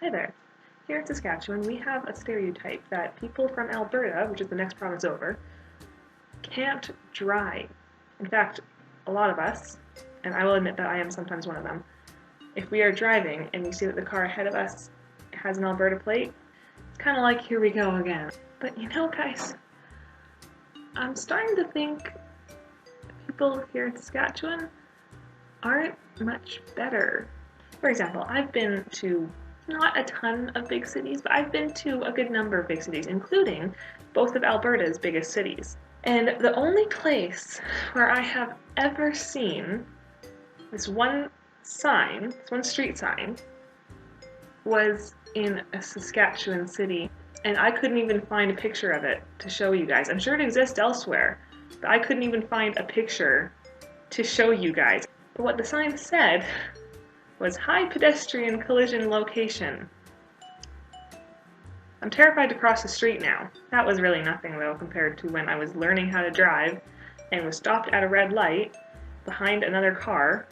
Hi there. Here in Saskatchewan, we have a stereotype that people from Alberta, which is the next province over, can't drive. In fact, a lot of us, and I will admit that I am sometimes one of them, if we are driving and we see that the car ahead of us has an Alberta plate, it's kind of like, here we go again. But you know, guys, I'm starting to think people here in Saskatchewan aren't much better. For example, I've been to not a ton of big cities, but I've been to a good number of big cities, including both of Alberta's biggest cities. And the only place where I have ever seen this one street sign, was in a Saskatchewan city. And I couldn't even find a picture of it to show you guys. I'm sure it exists elsewhere, but I couldn't even find a picture to show you guys. But what the sign said was high pedestrian collision location. I'm terrified to cross the street now. That was really nothing though compared to when I was learning how to drive and was stopped at a red light behind another car,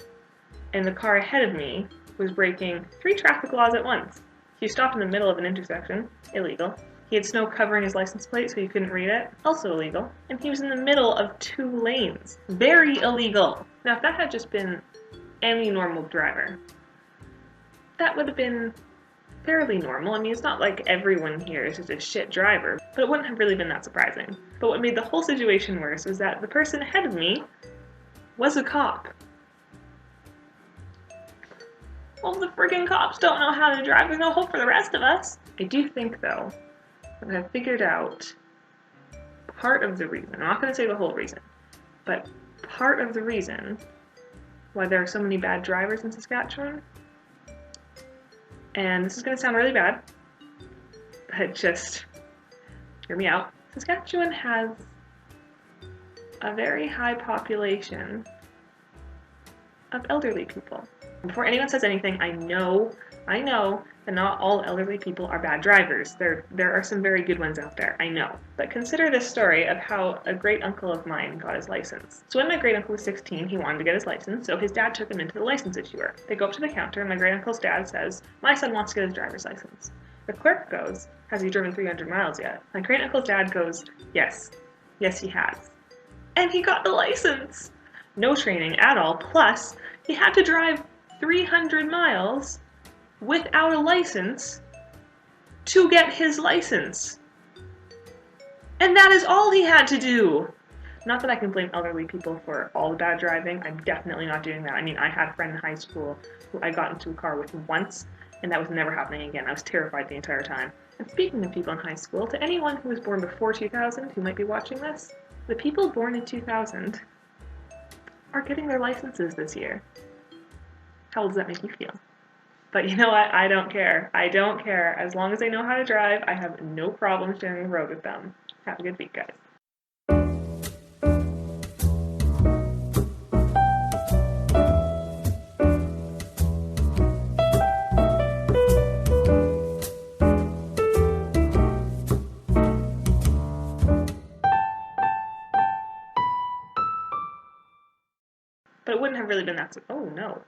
and the car ahead of me was breaking 3 traffic laws at once. He stopped in the middle of an intersection, illegal. He had snow covering his license plate so you couldn't read it, also illegal. And he was in the middle of 2 lanes, very illegal. Now if that had just been any normal driver, that would have been fairly normal. I mean, it's not like everyone here is just a shit driver, but it wouldn't have really been that surprising. But what made the whole situation worse was that the person ahead of me was a cop. Well, the friggin' cops don't know how to drive. There's no hope for the rest of us. I do think, though, that I've figured out part of the reason, I'm not going to say the whole reason, but part of the reason why there are so many bad drivers in Saskatchewan. And this is going to sound really bad, but just hear me out. Saskatchewan has a very high population of elderly people. Before anyone says anything, I know that not all elderly people are bad drivers. There are some very good ones out there, I know. But consider this story of how a great uncle of mine got his license. So when my great uncle was 16, he wanted to get his license, so his dad took him into the license issuer. They go up to the counter, and my great uncle's dad says, "My son wants to get his driver's license." The clerk goes, "Has he driven 300 miles yet?" My great uncle's dad goes, Yes, he has. And he got the license! No training at all, plus he had to drive 300 miles without a license to get his license. And that is all he had to do. Not that I can blame elderly people for all the bad driving. I'm definitely not doing that. I mean, I had a friend in high school who I got into a car with once, and that was never happening again. I was terrified the entire time. And speaking of people in high school, to anyone who was born before 2000 who might be watching this, the people born in 2000 are getting their licenses this year. How does that make you feel? But you know what? I don't care. I don't care. As long as they know how to drive, I have no problem sharing the road with them. Have a good week, guys. But it wouldn't have really been that. Oh no.